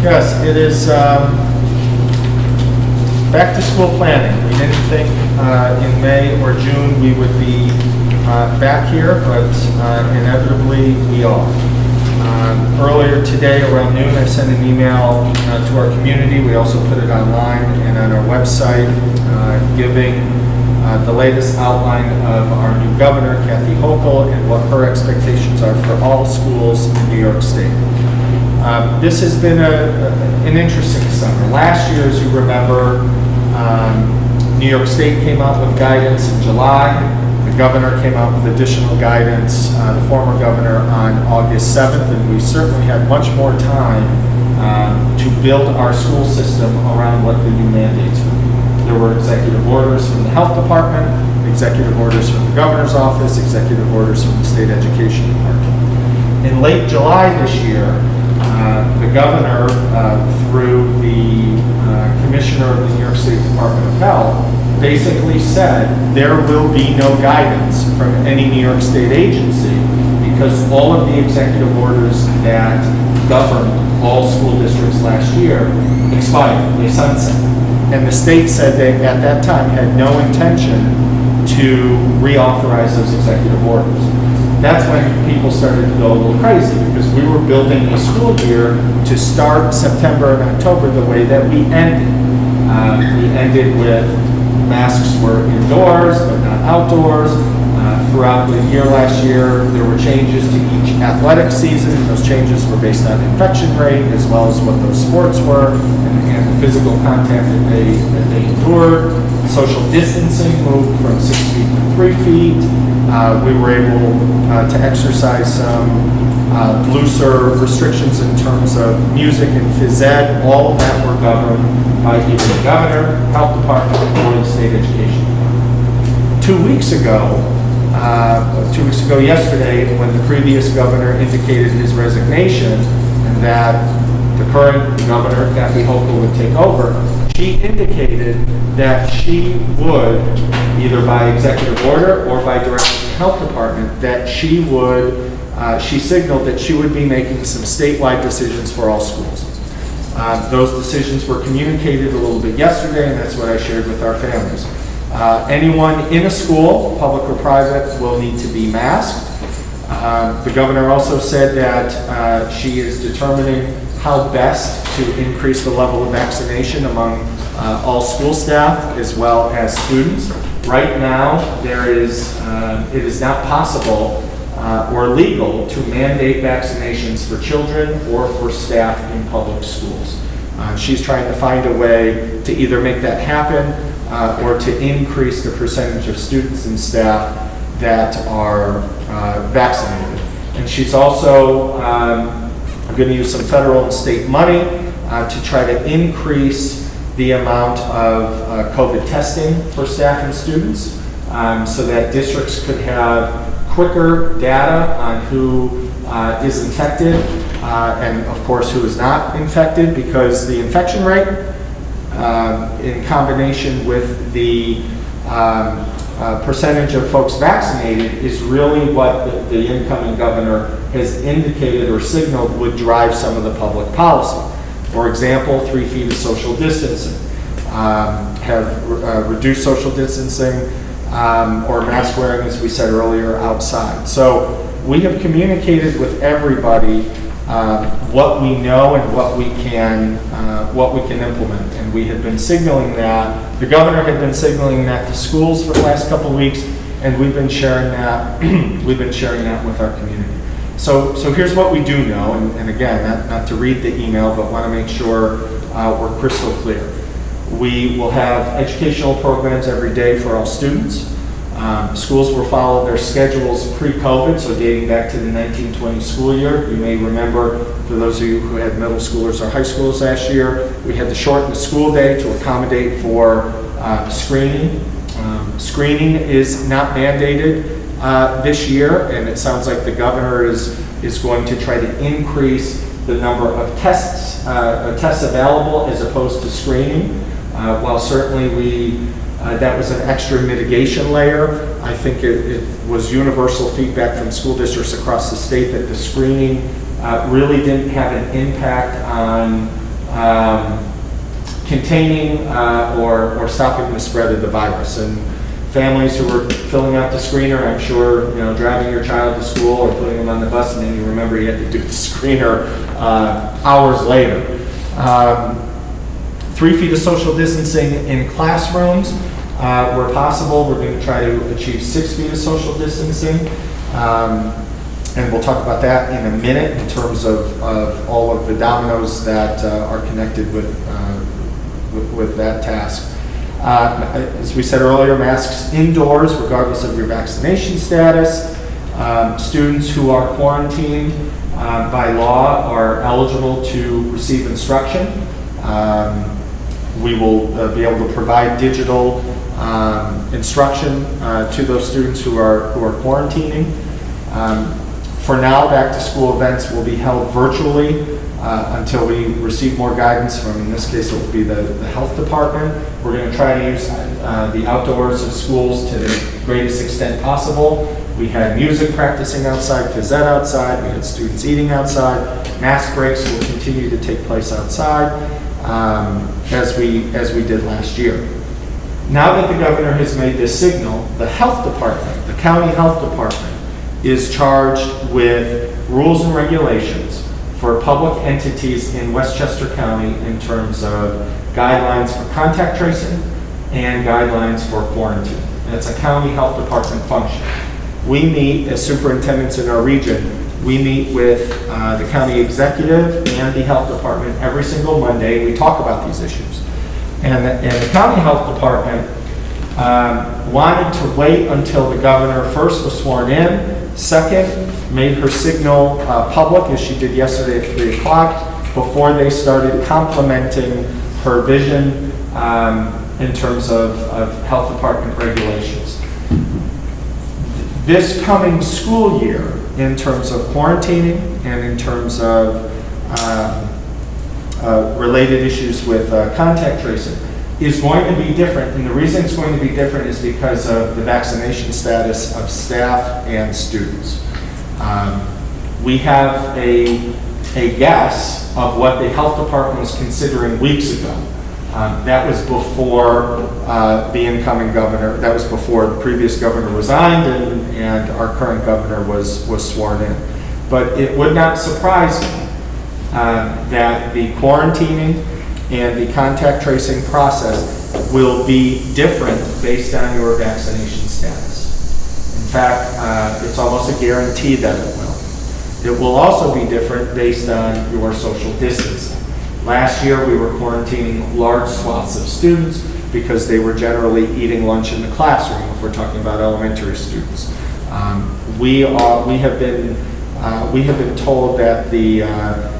Yes, it is back to school planning. We didn't think in May or June we would be back here, but inevitably we are. Earlier today around noon I sent an email to our community. We also put it online and on our website giving the latest outline of our new governor, Kathy Hochul, and what her expectations are for all schools in New York State. This has been an interesting summer. Last year, as you remember, New York State came out with guidance in July. The governor came out with additional guidance, the former governor, on August 7th, and we certainly had much more time to build our school system around what the new mandates would be. There were executive orders from the health department, executive orders from the governor's office, executive orders from the state education department. In late July this year, the governor, through the commissioner of the New York State Department of Health, basically said there will be no guidance from any New York State agency because all of the executive orders that governed all school districts last year expired, they sunset. And the state said they, at that time, had no intention to reauthorize those executive orders. That's when people started to go a little crazy because we were building a school year to start September and October the way that we ended. We ended with masks were indoors but not outdoors. Throughout the year last year, there were changes to each athletic season. Those changes were based on infection rate as well as what those sports were and the physical contact that they endured. Social distancing moved from 6 feet to 3 feet. We were able to exercise some looser restrictions in terms of music and phys ed. All of that were governed by either the governor, health department, or the state education department. 2 weeks ago yesterday, when the previous governor indicated his resignation and that the current governor, Kathy Hochul, would take over, she indicated that she would, either by executive order or by direction of the health department, that she signaled that she would be making some statewide decisions for all schools. Those decisions were communicated a little bit yesterday, and that's what I shared with our families. Anyone in a school, public or private, will need to be masked. The governor also said that she is determining how best to increase the level of vaccination among all school staff as well as students. Right now, it is not possible or legal to mandate vaccinations for children or for staff in public schools. She's trying to find a way to either make that happen or to increase the percentage of students and staff that are vaccinated. And she's also going to use some federal and state money to try to increase the amount of COVID testing for staff and students so that districts could have quicker data on who is infected and of course who is not infected, because the infection rate in combination with the percentage of folks vaccinated is really what the incoming governor has indicated or signaled would drive some of the public policy. For example, 3 feet of social distancing, have reduced social distancing or mask wearing, as we said earlier, outside. So we have communicated with everybody what we know and what we can implement, and we have been signaling that. The governor had been signaling that to schools for the last couple of weeks, and we've been sharing that. We've been sharing that with our community. So here's what we do know, and again, not to read the email, but want to make sure we're crystal clear. We will have educational programs every day for all students. Schools will follow their schedules pre-COVID, so dating back to the 1920 school year. You may remember, for those of you who had middle schoolers or high schoolers last year, we had to shorten the school day to accommodate for screening. Screening is not mandated this year, and it sounds like the governor is going to try to increase the number of tests available as opposed to screening. While certainly that was an extra mitigation layer, I think it was universal feedback from school districts across the state that the screening really didn't have an impact on containing or stopping the spread of the virus. And families who were filling out the screener, I'm sure, driving your child to school or putting them on the bus, and then you remember you had to do the screener hours later. 3 feet of social distancing in classrooms. Where possible, we're going to try to achieve 6 feet of social distancing. And we'll talk about that in a minute in terms of all of the dominoes that are connected with that task. As we said earlier, masks indoors regardless of your vaccination status. Students who are quarantined by law are eligible to receive instruction. We will be able to provide digital instruction to those students who are quarantining. For now, back-to-school events will be held virtually until we receive more guidance from, in this case, it will be the health department. We're going to try to use the outdoors of schools to the greatest extent possible. We had music practicing outside, phys ed outside, we had students eating outside. Mask breaks will continue to take place outside as we did last year. Now that the governor has made this signal, the health department, the county health department, is charged with rules and regulations for public entities in Westchester County in terms of guidelines for contact tracing and guidelines for quarantine. And it's a county health department function. We meet as superintendents in our region. We meet with the county executive and the health department every single Monday. We talk about these issues. And the county health department wanted to wait until the governor first was sworn in, second, made her signal public, as she did yesterday at 3 o'clock, before they started complimenting her vision in terms of health department regulations. This coming school year, in terms of quarantining and in terms of related issues with contact tracing, is going to be different. And the reason it's going to be different is because of the vaccination status of staff and students. We have a guess of what the health department was considering weeks ago. That was before the incoming governor, that was before the previous governor resigned and our current governor was sworn in. But it would not surprise me that the quarantining and the contact tracing process will be different based on your vaccination status. In fact, it's almost a guarantee that it will. It will also be different based on your social distancing. Last year, we were quarantining large swaths of students because they were generally eating lunch in the classroom, if we're talking about elementary students. We have been told that the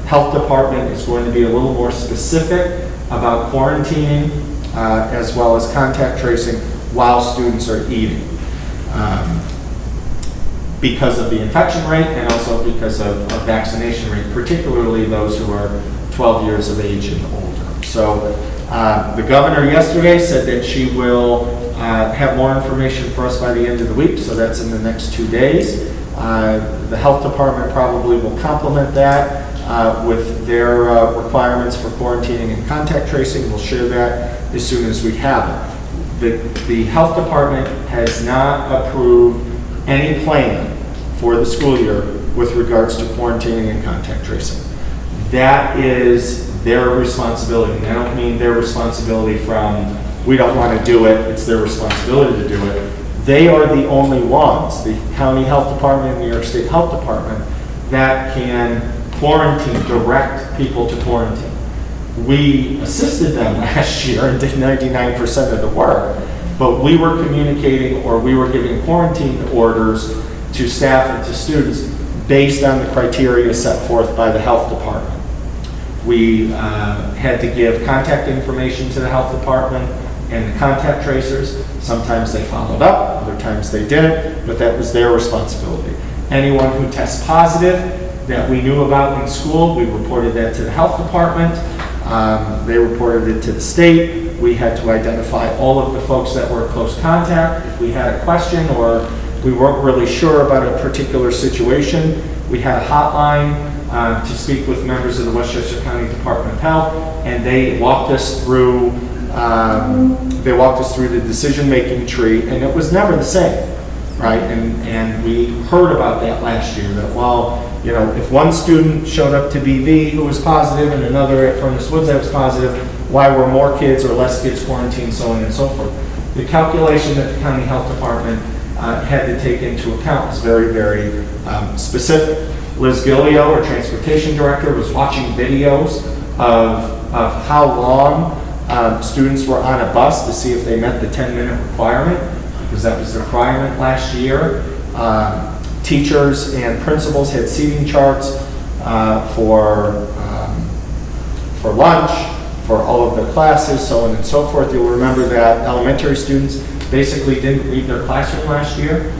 health department is going to be a little more specific about quarantining as well as contact tracing while students are eating because of the infection rate and also because of vaccination rate, particularly those who are 12 years of age and older. So the governor yesterday said that she will have more information for us by the end of the week, so that's in the next 2 days. The health department probably will complement that with their requirements for quarantining and contact tracing. We'll share that as soon as we have it. The health department has not approved any plan for the school year with regards to quarantining and contact tracing. That is their responsibility. And I don't mean their responsibility from, we don't want to do it, it's their responsibility to do it. They are the only ones, the county health department and New York State Health Department, that can quarantine, direct people to quarantine. We assisted them last year and did 99% of the work, but we were communicating or we were giving quarantine orders to staff and to students based on the criteria set forth by the health department. We had to give contact information to the health department and the contact tracers. Sometimes they followed up, other times they didn't, but that was their responsibility. Anyone who tests positive that we knew about in school, we reported that to the health department. They reported it to the state. We had to identify all of the folks that were in close contact. If we had a question or we weren't really sure about a particular situation, we had a hotline to speak with members of the Westchester County Department of Health, and they walked us through the decision-making tree, and it was never the same, right? And we heard about that last year, that while, you know, if one student showed up to BV who was positive and another at Furnace Woods that was positive, why were more kids or less kids quarantined, so on and so forth. The calculation that the county health department had to take into account was very, very specific. Liz Gillio, our transportation director, was watching videos of how long students were on a bus to see if they met the 10-minute requirement, because that was the requirement last year. Teachers and principals had seating charts for lunch, for all of their classes, so on and so forth. You'll remember that elementary students basically didn't leave their classroom last year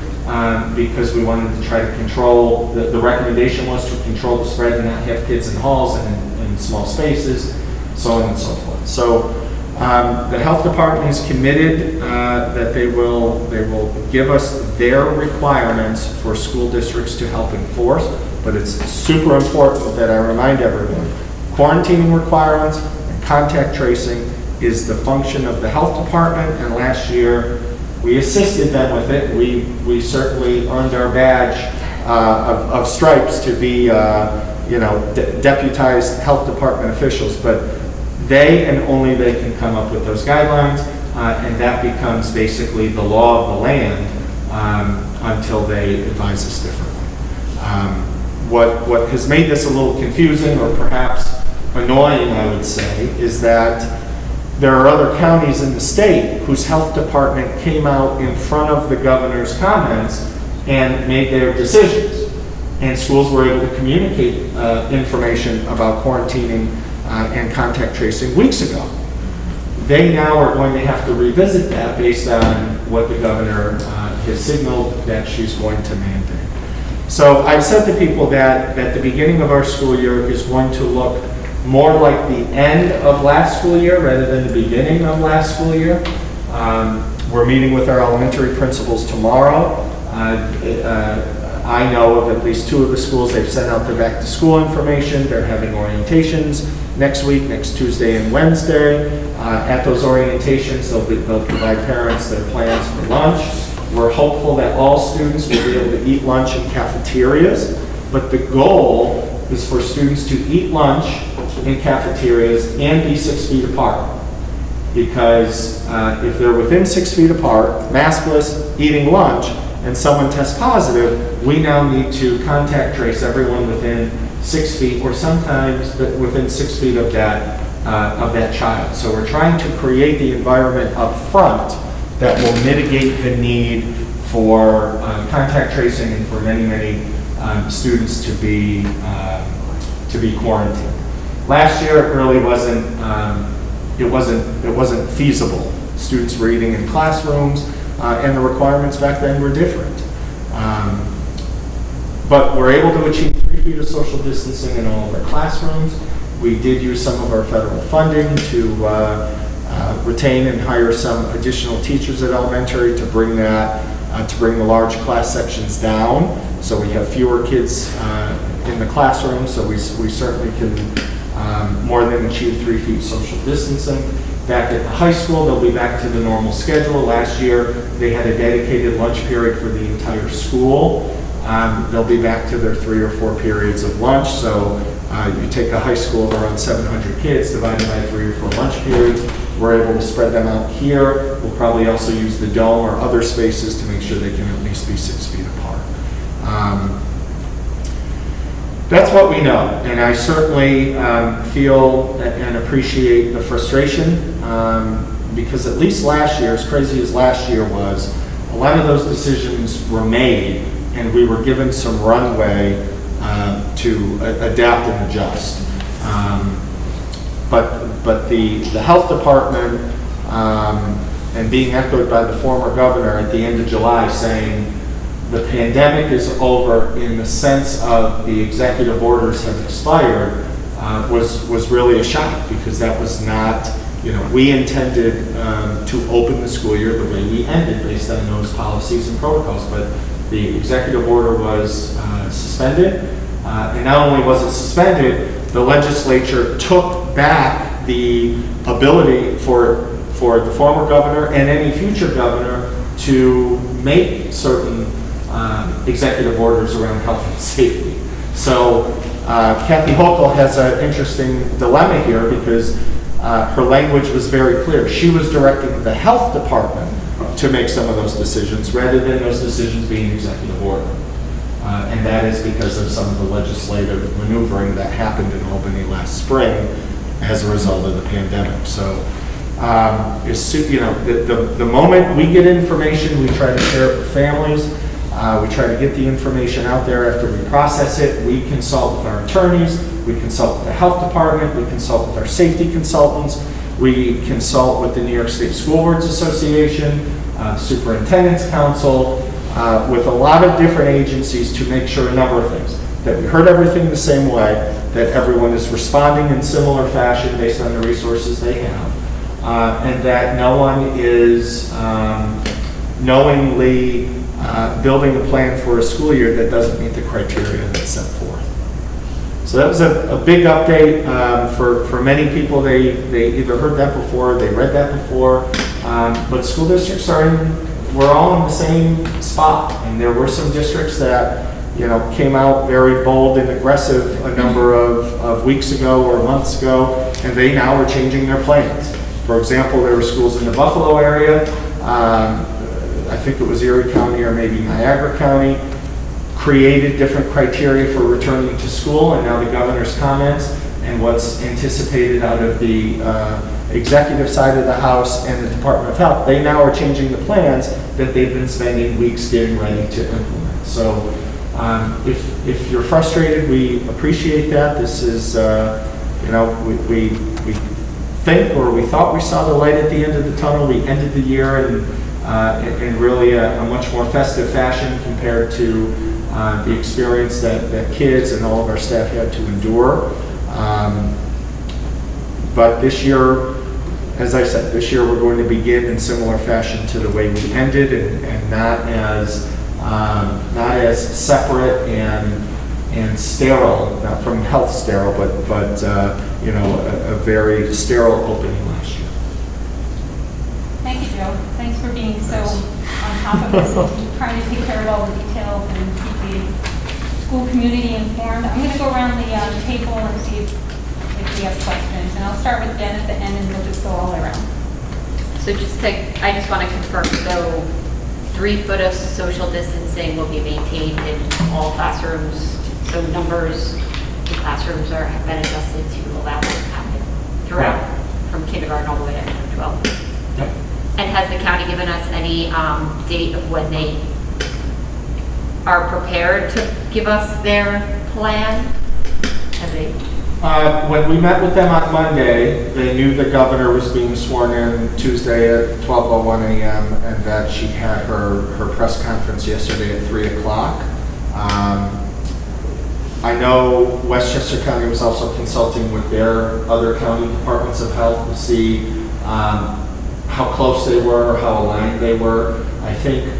because we wanted to try to control, the recommendation was to control the spread and not have kids in halls and in small spaces, so on and so forth. So the health department is committed that they will give us their requirements for school districts to help enforce, but it's super important that I remind everyone, quarantining requirements and contact tracing is the function of the health department, and last year we assisted them with it. We certainly earned our badge of stripes to be deputized health department officials, but they and only they can come up with those guidelines, and that becomes basically the law of the land until they advise us differently. What has made this a little confusing, or perhaps annoying, I would say, is that there are other counties in the state whose health department came out in front of the governor's comments and made their decisions. And schools were able to communicate information about quarantining and contact tracing weeks ago. They now are going to have to revisit that based on what the governor has signaled that she's going to mandate. So I've said to people that the beginning of our school year is going to look more like the end of last school year rather than the beginning of last school year. We're meeting with our elementary principals tomorrow. I know of at least 2 of the schools. They've sent out their back to school information. They're having orientations next week, next Tuesday and Wednesday. At those orientations, they'll provide parents their plans for lunch. We're hopeful that all students will be able to eat lunch in cafeterias, but the goal is for students to eat lunch in cafeterias and be 6 feet apart. Because if they're within 6 feet apart, maskless, eating lunch, and someone tests positive, we now need to contact trace everyone within 6 feet, or sometimes within 6 feet of that child. So we're trying to create the environment up front that will mitigate the need for contact tracing and for many students to be quarantined. Last year, it really wasn't feasible. Students were eating in classrooms, and the requirements back then were different. But we're able to achieve 3 feet of social distancing in all of our classrooms. We did use some of our federal funding to retain and hire some additional teachers at elementary to bring the large class sections down, so we have fewer kids in the classroom. So we certainly can more than achieve 3 feet social distancing. Back at the high school, they'll be back to the normal schedule. Last year, they had a dedicated lunch period for the entire school. They'll be back to their 3 or 4 periods of lunch. So you take a high school of around 700 kids, divided by 3 or 4 lunch periods. We're able to spread them out here. We'll probably also use the dome or other spaces to make sure they can at least be 6 feet apart. That's what we know, and I certainly feel and appreciate the frustration because at least last year, as crazy as last year was, a lot of those decisions were made and we were given some runway to adapt and adjust. But the health department and being echoed by the former governor at the end of July saying the pandemic is over in the sense of the executive orders have expired was really a shock, because that was not, we intended to open the school year the way we ended based on those policies and protocols, but the executive order was suspended And not only was it suspended, the legislature took back the ability for the former governor and any future governor to make certain executive orders around health and safety. So Kathy Hochul has an interesting dilemma here because her language was very clear. She was directing the health department to make some of those decisions rather than those decisions being executive order. And that is because of some of the legislative maneuvering that happened in Albany last spring as a result of the pandemic. So, the moment we get information, we try to share it with families. We try to get the information out there after we process it. We consult with our attorneys. We consult with the health department. We consult with our safety consultants. We consult with the New York State School Boards Association, Superintendent's Council, with a lot of different agencies to make sure a number of things. That we heard everything the same way, that everyone is responding in similar fashion based on the resources they have, and that no one is knowingly building a plan for a school year that doesn't meet the criteria that's set forth. So that was a big update for many people. They either heard that before, they read that before, but school districts we're all in the same spot. And there were some districts that came out very bold and aggressive a number of weeks ago or months ago, and they now are changing their plans. For example, there were schools in the Buffalo area, I think it was Erie County or maybe Niagara County, created different criteria for returning to school, and now the governor's comments and what's anticipated out of the executive side of the House and the Department of Health, they now are changing the plans that they've been spending weeks getting ready to implement. So if you're frustrated, we appreciate that. This is, we think, or we thought we saw the light at the end of the tunnel. We ended the year in really a much more festive fashion compared to the experience that kids and all of our staff had to endure. But this year, as I said, this year we're going to begin in similar fashion to the way we ended, and not as separate and sterile, not from health sterile, but a very sterile opening last year. Thank you, Joe. Thanks for being so on top of this and trying to take care of all the details and keep the school community informed. I'm going to go around the table and see if we have questions. And I'll start with Jen at the end and we'll just go all the way around. So I just want to confirm, so 3 foot of social distancing will be maintained in all classrooms. So numbers in classrooms have been adjusted to allow that to happen throughout, from kindergarten all the way to 12th. Yep. And has the county given us any date of when they are prepared to give us their plan? Have they? When we met with them on Monday, they knew the governor was being sworn in Tuesday at 12:01 a.m. and that she had her press conference yesterday at 3 o'clock. I know Westchester County was also consulting with their other county departments of health to see how close they were, how aligned they were. I think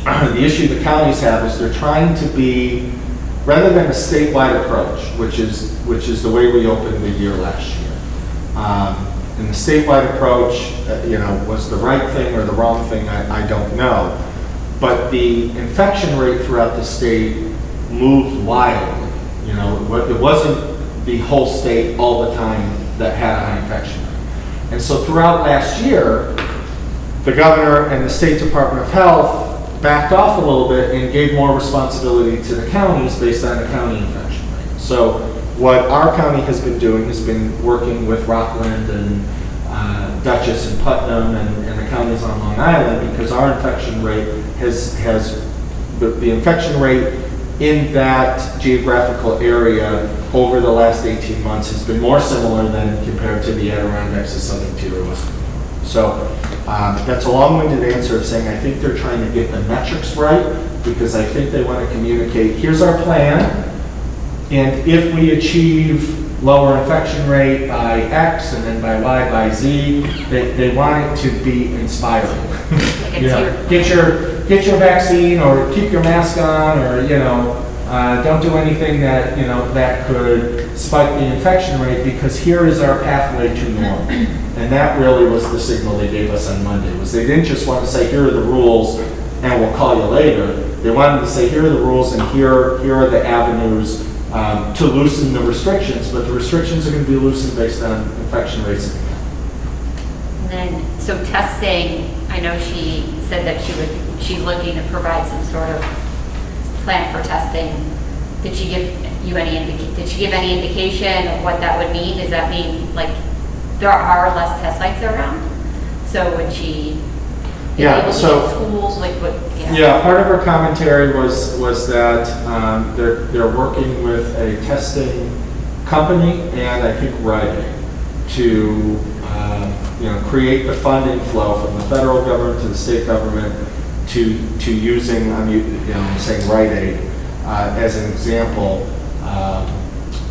the issue the counties have is they're trying to be, rather than a statewide approach, which is the way we opened the year last year. And the statewide approach, was the right thing or the wrong thing, I don't know. But the infection rate throughout the state moved wildly. It wasn't the whole state all the time that had a high infection rate. And so throughout last year, the governor and the State Department of Health backed off a little bit and gave more responsibility to the counties based on the county infection rate. So what our county has been doing has been working with Rockland and Dutchess and Putnam and the counties on Long Island, because our infection rate the infection rate in that geographical area over the last 18 months has been more similar than compared to the Adirondacks, the Southern Tier, or Western. So that's a long-winded answer of saying I think they're trying to get the metrics right, because I think they want to communicate, here's our plan, and if we achieve lower infection rate by X and then by Y by Z, they want it to be inspiring. Like get your vaccine, or keep your mask on, or Don't do anything that, that could spike the infection rate, because here is our pathway to normal. And that really was the signal they gave us on Monday, was they didn't just want to say, here are the rules and we'll call you later. They wanted to say, here are the rules and here are the avenues to loosen the restrictions, but the restrictions are going to be loosened based on infection rates. And then, so testing, I know she said that she's looking to provide some sort of plan for testing. Did she give any indication of what that would mean? Does that mean, like, there are less test sites around? So would she be able to so get schools, like what? Yeah, part of her commentary was that they're working with a testing company and I think Rite to create the funding flow from the federal government to the state government to using, I'm saying Rite Aid as an example,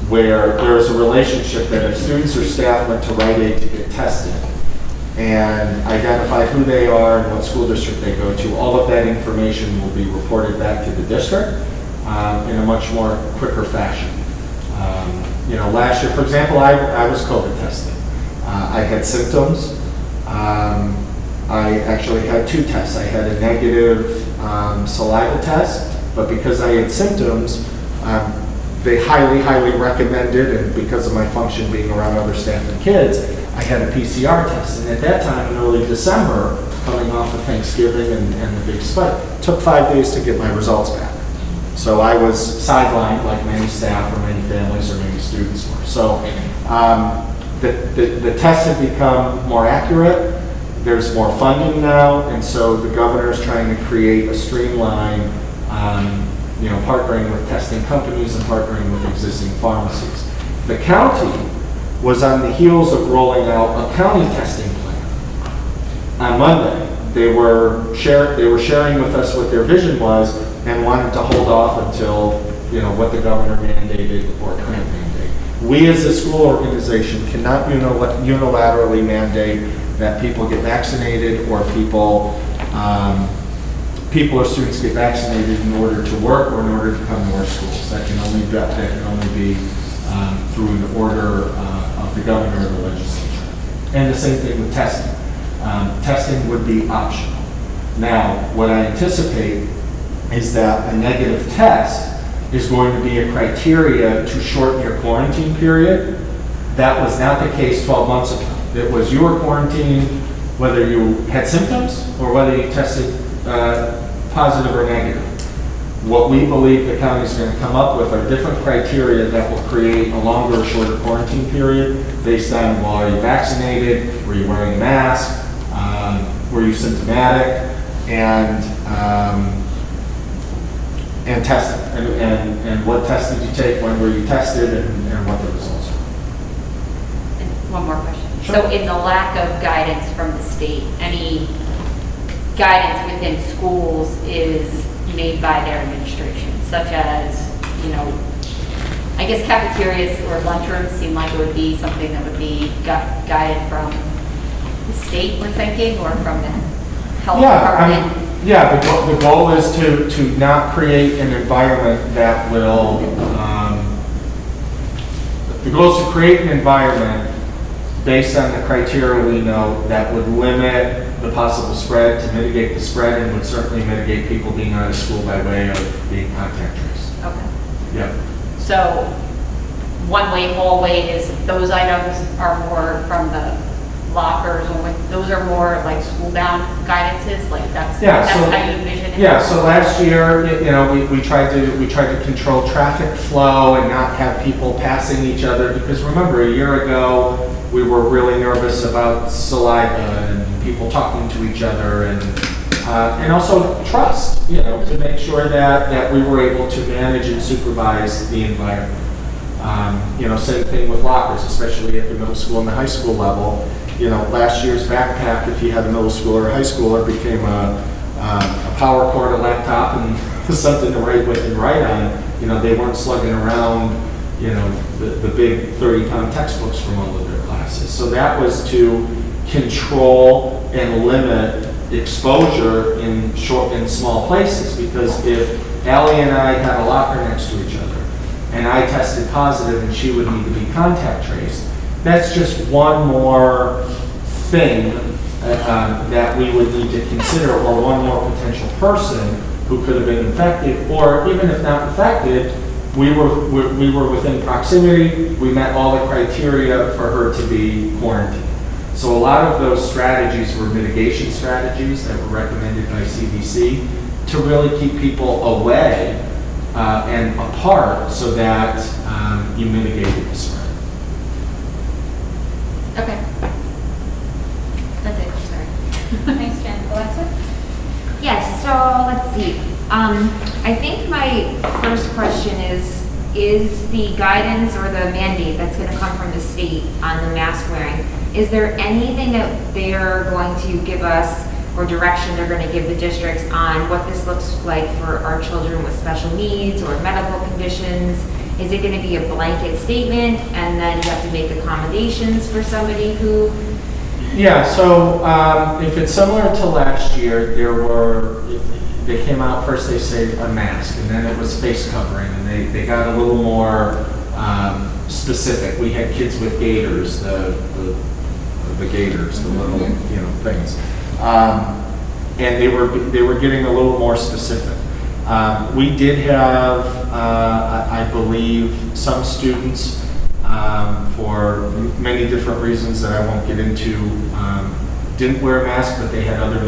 where there's a relationship that if students or staff went to Rite Aid to get tested and identify who they are and what school district they go to, all of that information will be reported back to the district in a much more quicker fashion. Last year, for example, I was COVID tested. I had symptoms. I actually had 2 tests. I had a negative saliva test, but because I had symptoms, they highly, highly recommended, and because of my function being around other staff and kids, I had a PCR test. And at that time, in early December, coming off of Thanksgiving and the big spike, it took 5 days to get my results back. So I was sidelined like many staff or many families or many students were. So the tests have become more accurate. There's more funding now, and so the governor is trying to create a streamline, partnering with testing companies and partnering with existing pharmacies. The county was on the heels of rolling out a county testing plan. On Monday, they were sharing with us what their vision was and wanted to hold off until what the governor mandated or couldn't mandate. We as a school organization cannot unilaterally mandate that people get vaccinated or people or students get vaccinated in order to work or in order to come to our schools. That can only be through an order of the governor or the legislature. And the same thing with testing. Testing would be optional. Now, what I anticipate is that a negative test is going to be a criteria to shorten your quarantine period. That was not the case 12 months ago. It was you were quarantined whether you had symptoms or whether you tested positive or negative. What we believe the county is going to come up with are different criteria that will create a longer or shorter quarantine period based on, well, are you vaccinated, were you wearing a mask, were you symptomatic, and testing, and what test did you take, when were you tested, and what the results were. And one more question. Sure. So in the lack of guidance from the state, any guidance within schools is made by their administration, such as, I guess cafeterias or lunchrooms seem like it would be something that would be guided from the state, we're thinking, or from the health department? The goal is to not create an environment that will, the goal is to create an environment based on the criteria we know that would limit the possible spread, to mitigate the spread, and would certainly mitigate people being out of school by way of being contact traced. Okay. Yep. So one-way hallways, those items are more from the lockers, or those are more like school-bound guidances, like that's how you envision it? Yeah, so last year, we tried to control traffic flow and not have people passing each other, because remember, a year ago, we were really nervous about saliva and people talking to each other, and also trust, to make sure that we were able to manage and supervise the environment. Same thing with lockers, especially at the middle school and the high school level. Last year's backpack, if you had a middle schooler or high schooler, became a power cord, a laptop, and something to write with and write on. They weren't slugging around, the big 30-pound textbooks from all of their classes. So that was to control and limit exposure in small places, because if Allie and I had a locker next to each other, and I tested positive and she would need to be contact traced, that's just one more thing that we would need to consider, or one more potential person who could have been infected, or even if not infected, we were within proximity, we met all the criteria for her to be quarantined. So a lot of those strategies were mitigation strategies that were recommended by CDC to really keep people away and apart so that you mitigated the spread. Okay. That's it, I'm sorry. Thanks, Jen. Alexa? Yes, so let's see. I think my first question is the guidance or the mandate that's going to come from the state on the mask wearing, is there anything that they're going to give us or direction they're going to give the districts on what this looks like for our children with special needs or medical conditions? Is it going to be a blanket statement and then you have to make accommodations for somebody who... Yeah, so if it's similar to last year, they came out first, they say a mask, and then it was face covering, and they got a little more specific. We had kids with gaiters, the gaiters, the little things, and they were getting a little more specific. We did have, I believe, some students for many different reasons that I won't get into, didn't wear a mask, but they had other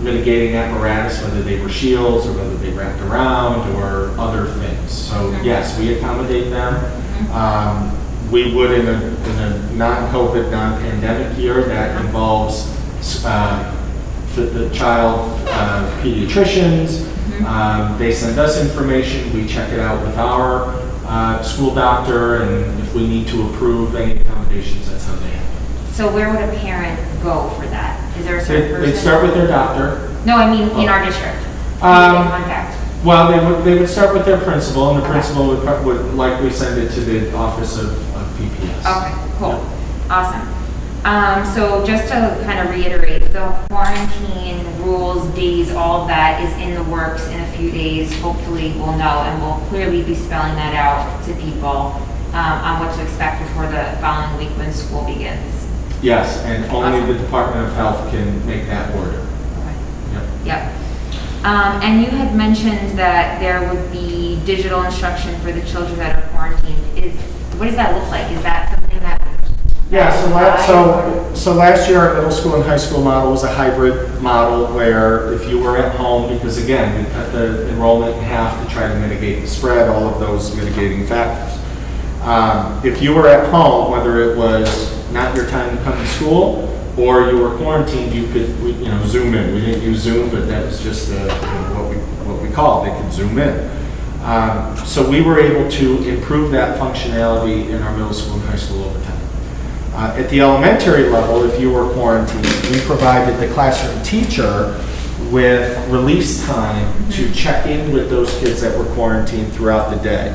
mitigating apparatus, whether they were shields or whether they wrapped around or other things. So yes, we accommodate them. We would in a non-COVID, non-pandemic year that involves the child pediatricians. They send us information, we check it out with our school doctor, and if we need to approve any accommodations, that's how they happen. So where would a parent go for that? Is there a certain person? They'd start with their doctor. No, I mean in our district. Who would they contact? Well, they would start with their principal, and the principal would likely send it to the office of PPS. Okay, cool. Awesome. So just to kind of reiterate, the quarantine rules, days, all of that is in the works in a few days. Hopefully we'll know, and we'll clearly be spelling that out to people on what to expect before the following week when school begins. Yes, and only the Department of Health can make that order. Okay. Yep. And you had mentioned that there would be digital instruction for the children that are quarantined. What does that look like? Is that something that... Yeah, so last year our middle school and high school model was a hybrid model where if you were at home, because again, we cut the enrollment in half to try to mitigate the spread, all of those mitigating factors. If you were at home, whether it was not your time to come to school or you were quarantined, you could Zoom in. We didn't use Zoom, but that was just what we called. They could Zoom in. So we were able to improve that functionality in our middle school and high school over time. At the elementary level, if you were quarantined, we provided the classroom teacher with release time to check in with those kids that were quarantined throughout the day.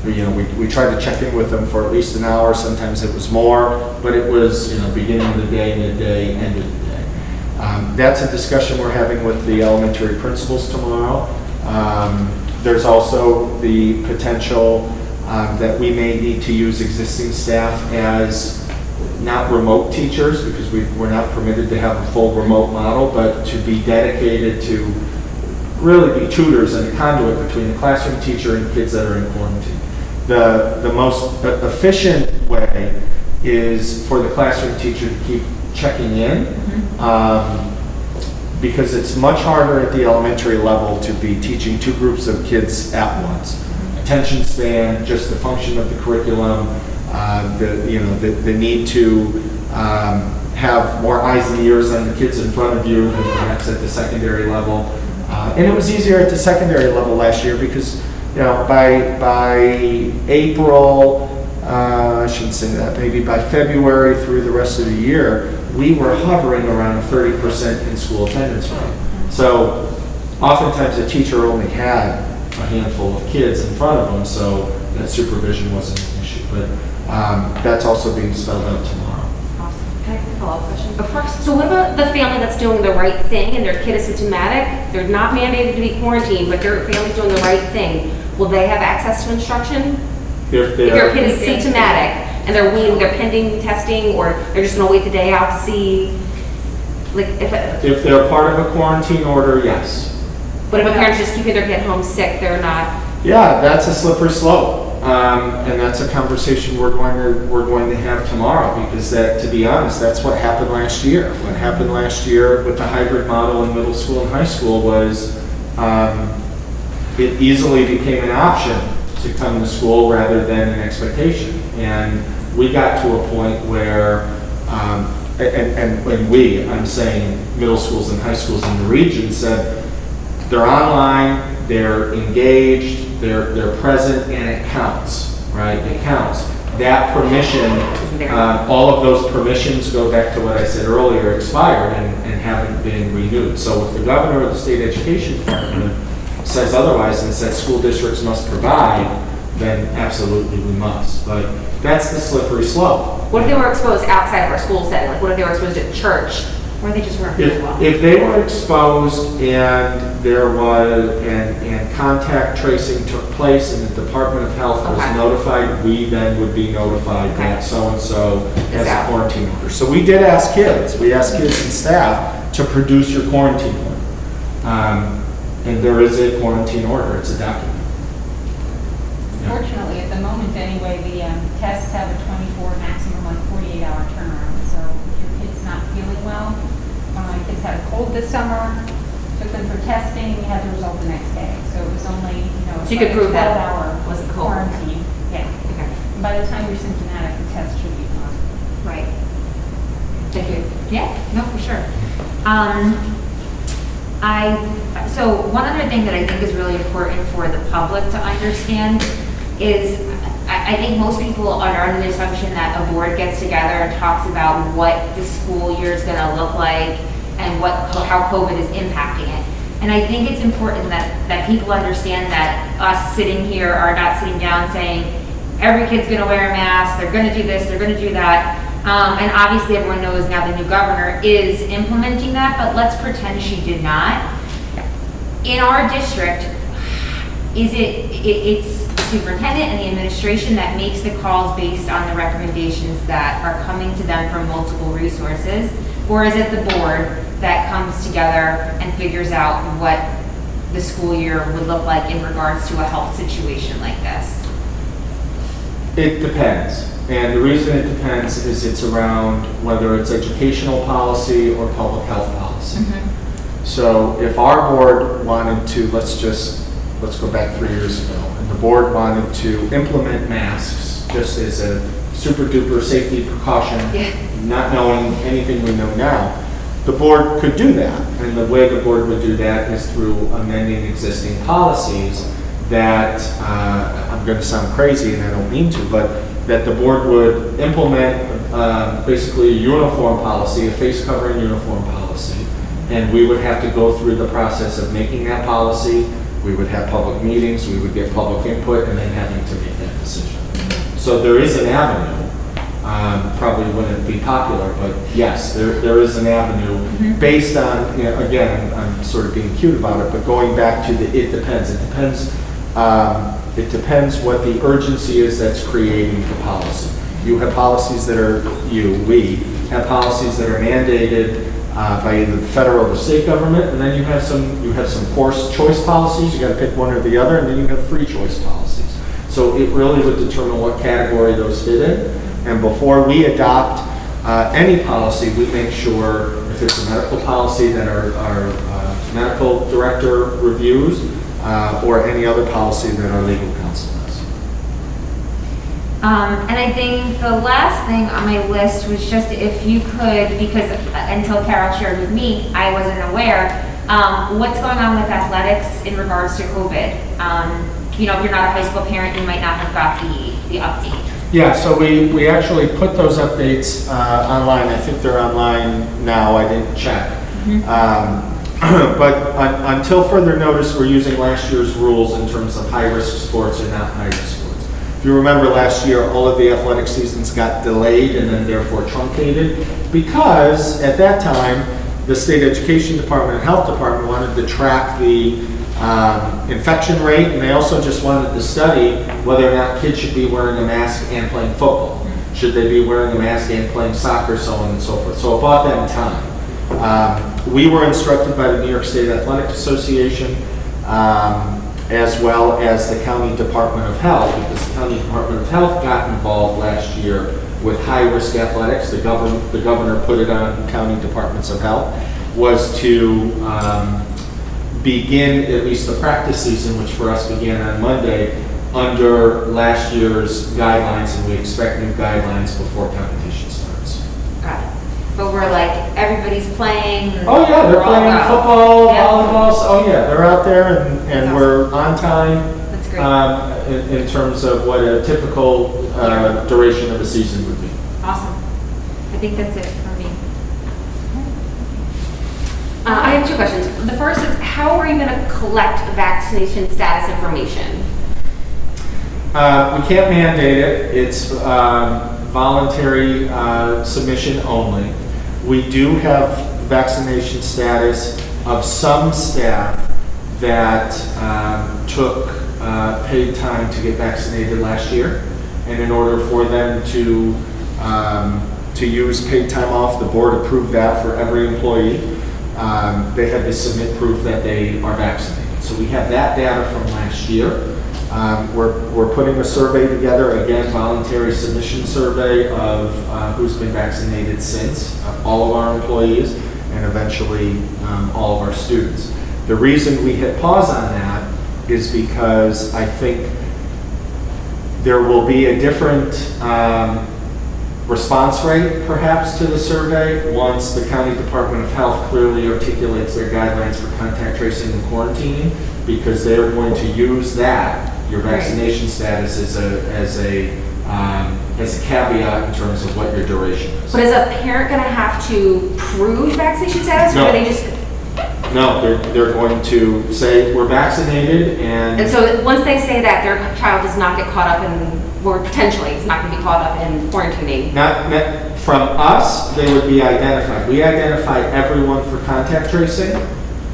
We tried to check in with them for at least an hour. Sometimes it was more, but it was beginning of the day, midday, end of the day. That's a discussion we're having with the elementary principals tomorrow. There's also the potential that we may need to use existing staff as not remote teachers, because we're not permitted to have a full remote model, but to be dedicated to really be tutors and a conduit between the classroom teacher and kids that are in quarantine. The most efficient way is for the classroom teacher to keep checking in, because it's much harder at the elementary level to be teaching two groups of kids at once. Attention span, just the function of the curriculum, the need to have more eyes and ears on the kids in front of you than perhaps at the secondary level. And it was easier at the secondary level last year because by April, I shouldn't say that, maybe by February through the rest of the year, we were hovering around 30% in school attendance rate. So oftentimes a teacher only had a handful of kids in front of them, so that supervision wasn't an issue. But that's also being spelled out tomorrow. Awesome. Can I ask a follow-up question? Of course. So what about the family that's doing the right thing and their kid is symptomatic? They're not mandated to be quarantined, but their family's doing the right thing. Will they have access to instruction? If If their kid is they're, symptomatic and they're pending testing, or they're just gonna wait the day out to see, like, if they're part of a quarantine order, yes. but if a parent's just keeping their kid home sick, they're not. Yeah, that's a slippery slope. And that's a conversation we're going to have tomorrow, because that, to be honest, that's what happened last year. What happened last year with the hybrid model in middle school and high school was it easily became an option to come to school rather than an expectation. And we got to a point where, and when I'm saying middle schools and high schools in the region said, they're online, they're engaged, they're present, and it counts, right? It counts. That permission, all of those permissions, go back to what I said earlier, expired and haven't been renewed. So if the governor of the state education department says otherwise and says school districts must provide, then absolutely we must. But that's the slippery slope. What if they were exposed outside of our school setting? Like, what if they were exposed at church, where they just weren't feeling well? If they were exposed and there was, and contact tracing took place and the Department of Health was Okay. notified, we then would be notified that so-and-so has a out. quarantine order. So we did ask kids, we asked kids and staff to produce your quarantine order. And there is a quarantine order, it's a document. Yeah. Fortunately, at the moment anyway, the tests have a 24, maximum like 48-hour turnaround. So if your kid's not feeling well, one of my kids had a cold this summer, took them for testing, we had the result the next day. So it was only, So you could prove that 12-hour wasn't cold. quarantine. Yeah. Okay. And by the time you're symptomatic, the test should be positive. Right. Thank you. Yeah, no, for sure. So one other thing that I think is really important for the public to understand is, I think most people are under the assumption that a board gets together and talks about what the school year is gonna look like and how COVID is impacting it. And I think it's important that people understand that us sitting here are not sitting down saying, every kid's gonna wear a mask, they're gonna do this, they're gonna do that. And obviously everyone knows now the new governor is implementing that, but let's pretend she did not. In our district, it's the superintendent and the administration that makes the calls based on the recommendations that are coming to them from multiple resources? Or is it the board that comes together and figures out what the school year would look like in regards to a health situation like this? It depends. And the reason it depends is it's around whether it's educational policy or public health policy. So if our board wanted to, let's go back 3 years ago, and the board wanted to implement masks just as a super duper safety precaution, not knowing anything we know now, the board could do that. And the way the board would do that is through amending existing policies that, I'm going to sound crazy and I don't mean to, but that the board would implement basically a uniform policy, a face covering uniform policy. And we would have to go through the process of making that policy. We would have public meetings, we would get public input, and then having to make that decision. So there is an avenue. Probably wouldn't be popular, but yes, there is an avenue based on, you know, again, I'm sort of being cute about it, but going back to it depends. It depends what the urgency is that's creating the policy. You have policies that are, we have policies that are mandated by either the federal or state government, and then you have some forced choice policies. You got to pick one or the other, and then you have free choice policies. So it really would determine what category those fit in. And before we adopt any policy, we make sure if it's a medical policy that our medical director reviews, or any other policy that our legal counsel does. And I think the last thing on my list was just if you could, because until Carol shared with me, I wasn't aware, what's going on with athletics in regards to COVID? You know, if you're not a high school parent, you might not have got the update. Yeah, so we actually put those updates online. I think they're online now. I didn't check. But until further notice, we're using last year's rules in terms of high-risk sports and not high-risk sports. If you remember last year, all of the athletic seasons got delayed and then therefore truncated because at that time, the state education department and health department wanted to track the infection rate, and they also just wanted to study whether or not kids should be wearing a mask and playing football. Should they be wearing a mask and playing soccer, so on and so forth. So it bought them time. We were instructed by the New York State Athletic Association, as well as the County Department of Health, because the County Department of Health got involved last year with high-risk athletics. The governor put it on county departments of health, was to begin at least the practice season, which for us began on Monday, under last year's guidelines, and we expect new guidelines before competition starts. Got it. But we're like, everybody's playing. Oh yeah, they're we're all playing out. football, Yeah. volleyball, oh yeah, they're out there and That's we're on time. That's great. In terms of what a typical duration of a season would be. Awesome. I think that's it for me. I have two questions. The first is, how are you going to collect vaccination status information? We can't mandate it. It's voluntary submission only. We do have vaccination status of some staff that took paid time to get vaccinated last year. And in order for them to use paid time off, the board approved that for every employee. They had to submit proof that they are vaccinated. So we have that data from last year. We're putting a survey together, again, voluntary submission survey of who's been vaccinated since, all of our employees, and eventually all of our students. The reason we hit pause on that is because I think there will be a different response rate, perhaps, to the survey once the County Department of Health clearly articulates their guidelines for contact tracing and quarantining, because they're going to use that, your vaccination status, as a caveat in terms of what your duration is. But is a parent going to have to prove vaccination status, No. or are they just? No, they're going to say we're vaccinated And so once they say that, their child does not get caught up in, or potentially is not going to be caught up in quarantining. Not from us, they would be identified. We identify everyone for contact tracing.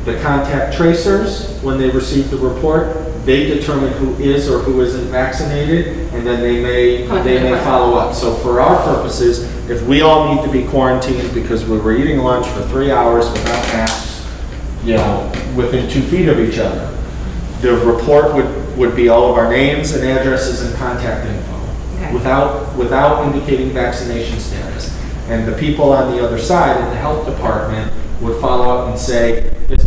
The contact tracers, when they receive the report, they determine who is or who isn't vaccinated, and then they may follow up. So for our purposes, if we all need to be quarantined because we were eating lunch for 3 hours without masks, within 2 feet of each other, the report would be all of our names and addresses and contact info, Okay. without indicating vaccination status. And the people on the other side in the health department would follow up and say, this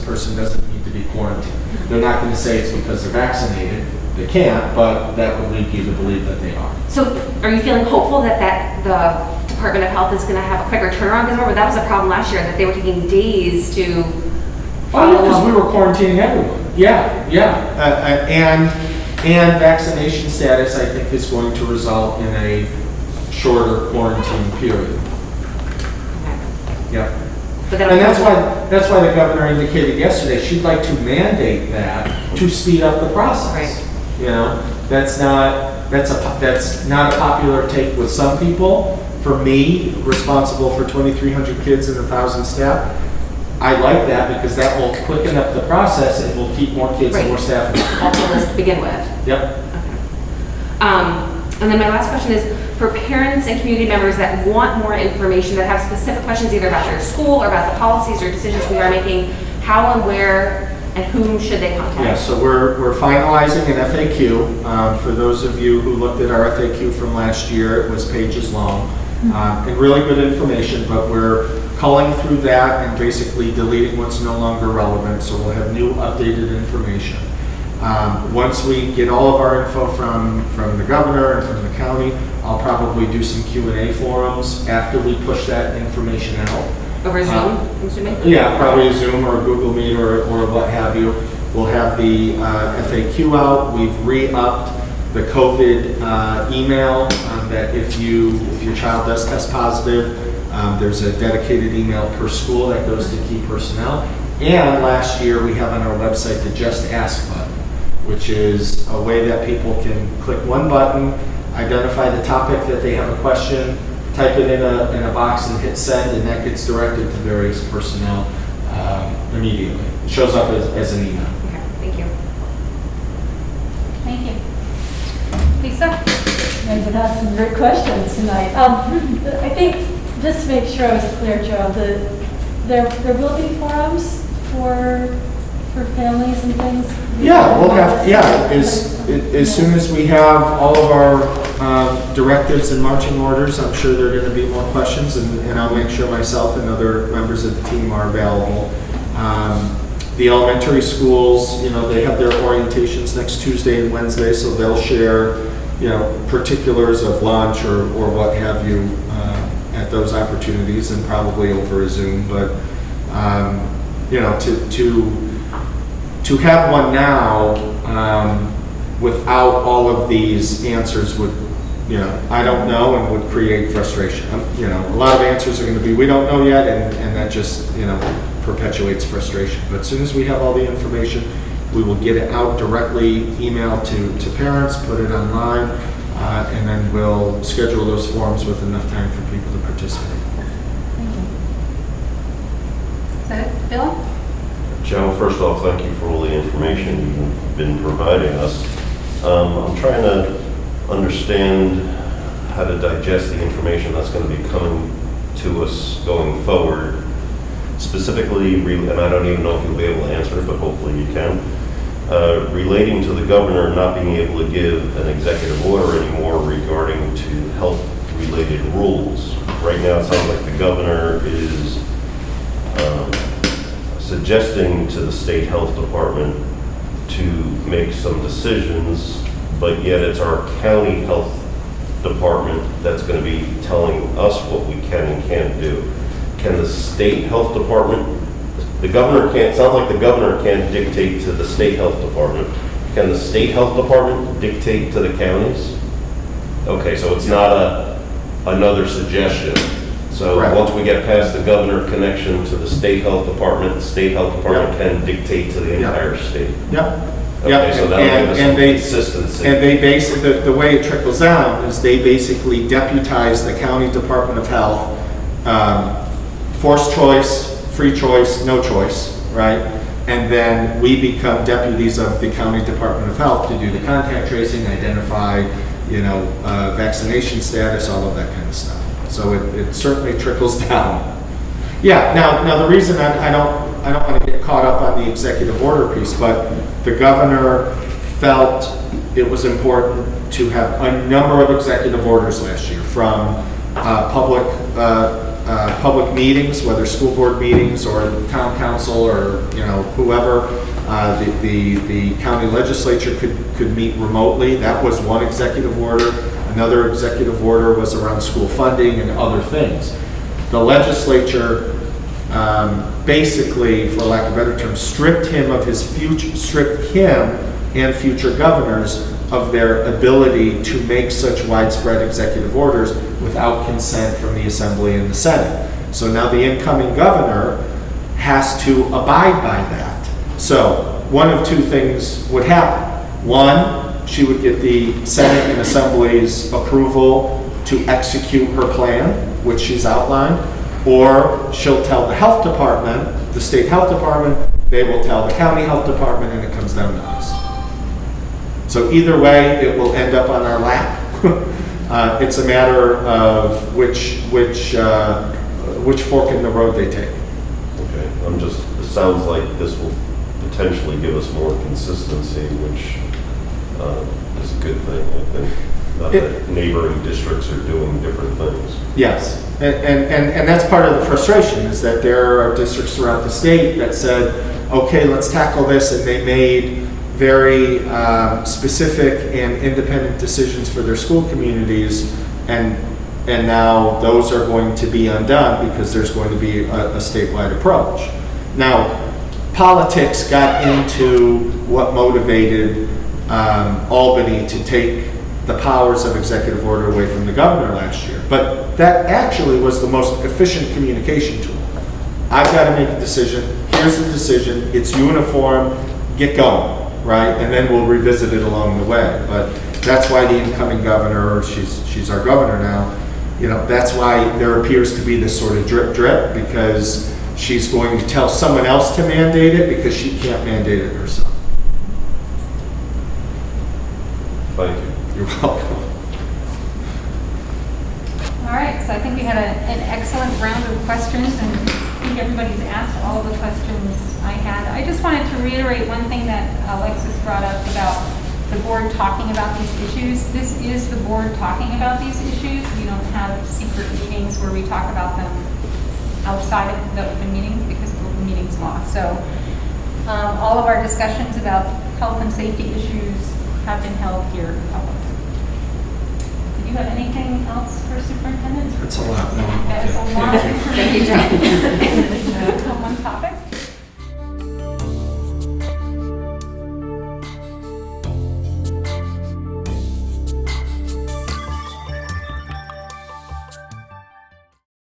person doesn't need to be quarantined. They're not going to say it's because they're vaccinated. They can't, but that would lead you to believe that they are. So are you feeling hopeful that the Department of Health is going to have a quicker turnaround? Because remember, that was a problem last year, that they were taking days to follow Because up. we were quarantining everyone. And vaccination status, I think, is going to result in a shorter quarantine period. Yeah. But then And that's why the governor indicated yesterday she'd like to mandate that to speed up the process. Right. That's not a popular take with some people. For me, responsible for 2,300 kids and 1,000 staff, I like that because that will quicken up the process and will keep more kids and more staff. Helpfulness to begin with. Yep. And then my last question is, for parents and community members that want more information, that have specific questions either about their school or about the policies or decisions we are making, how and where and whom should they contact? Yeah, so we're finalizing an FAQ. For those of you who looked at our FAQ from last year, it was pages long. And really good information, but we're culling through that and basically deleting what's no longer relevant, so we'll have new updated information. Once we get all of our info from the governor and from the county, I'll probably do some Q&A forums after we push that information out. Over Zoom, I'm assuming? Yeah, probably a Zoom or a Google Meet or what have you. We'll have the FAQ out. We've re-upped the COVID email that if your child does test positive, there's a dedicated email per school that goes to key personnel. And last year we have on our website the Just Ask button, which is a way that people can click one button, identify the topic that they have a question, type it in a box and hit send, and that gets directed to various personnel immediately. It shows up as an email. Okay, thank you. Thank you. Lisa? I've been asked some great questions tonight. I think, just to make sure I was clear, Joe, there will be forums for families and things? Yeah, we'll have, as soon as we have all of our directives and marching orders, I'm sure there are going to be more questions, and I'll make sure myself and other members of the team are available. The elementary schools, they have their orientations next Tuesday and Wednesday, so they'll share, particulars of lunch or what have you at those opportunities, and probably over a Zoom. But to have one now without all of these answers would, I don't know, and would create frustration. A lot of answers are going to be, we don't know yet, and that just, perpetuates frustration. But as soon as we have all the information, we will get it out directly, email to parents, put it online, and then we'll schedule those forums with enough time for people to participate. Is that it? Bill? Joe, first off, thank you for all the information you've been providing us. I'm trying to understand how to digest the information that's going to be coming to us going forward. Specifically, and I don't even know if you'll be able to answer it, but hopefully you can, relating to the governor not being able to give an executive order anymore regarding to health-related rules. Right now, it sounds like the governor is suggesting to the state health department to make some decisions, but yet it's our county health department that's going to be telling us what we can and can't do. Can the state health department, the governor can't, sounds like the governor can't dictate to the state health department. Can the state health department dictate to the counties? Okay, so it's not another suggestion. So Right. Once we get past the governor connection to the state health department can dictate to the entire state. Yep. Okay, so that'll give us some they consistency. And they basically, the way it trickles down is they basically deputize the county Department of Health, forced choice, free choice, no choice, right? And then we become deputies of the county Department of Health to do the contact tracing, identify, vaccination status, all of that kind of stuff. So it certainly trickles down. Yeah. Now the reason I don't want to get caught up on the executive order piece, but the governor felt it was important to have a number of executive orders last year from public meetings, whether school board meetings or town council or whoever. The county legislature could meet remotely. That was one executive order. Another executive order was around school funding and other things. The legislature basically, for lack of a better term, stripped him and future governors of their ability to make such widespread executive orders without consent from the Assembly and the Senate. So now the incoming governor has to abide by that. So one of two things would happen. One, she would get the Senate and Assembly's approval to execute her plan, which she's outlined, or she'll tell the health department, the state health department, they will tell the county health department, and it comes down to us. So either way, it will end up on our lap. It's a matter of which fork in the road they take. Okay, it sounds like this will potentially give us more consistency, which is a good thing, I think. Not that neighboring districts are doing different things. Yes, and that's part of the frustration, is that there are districts throughout the state that said, okay, let's tackle this, and they made very specific and independent decisions for their school communities, and now those are going to be undone because there's going to be a statewide approach. Now, politics got into what motivated Albany to take the powers of executive order away from the governor last year. But that actually was the most efficient communication tool. I've got to make a decision. Here's the decision. It's uniform. Get going, right? And then we'll revisit it along the way. But that's why the incoming governor, she's our governor now, you know, that's why there appears to be this sort of drip drip, because she's going to tell someone else to mandate it because she can't mandate it herself. Thank you. You're welcome. All right, so I think we had an excellent round of questions, and I think everybody's asked all of the questions I had. I just wanted to reiterate one thing that Alexis brought up about the board talking about these issues. This is the board talking about these issues. We don't have secret meetings where we talk about them outside of the open meetings because of open meetings law. So all of our discussions about health and safety issues have been held here in public. Do you have anything else for superintendent? That's a lot. No. That is a lot of information. Thank you, Joe. On one topic.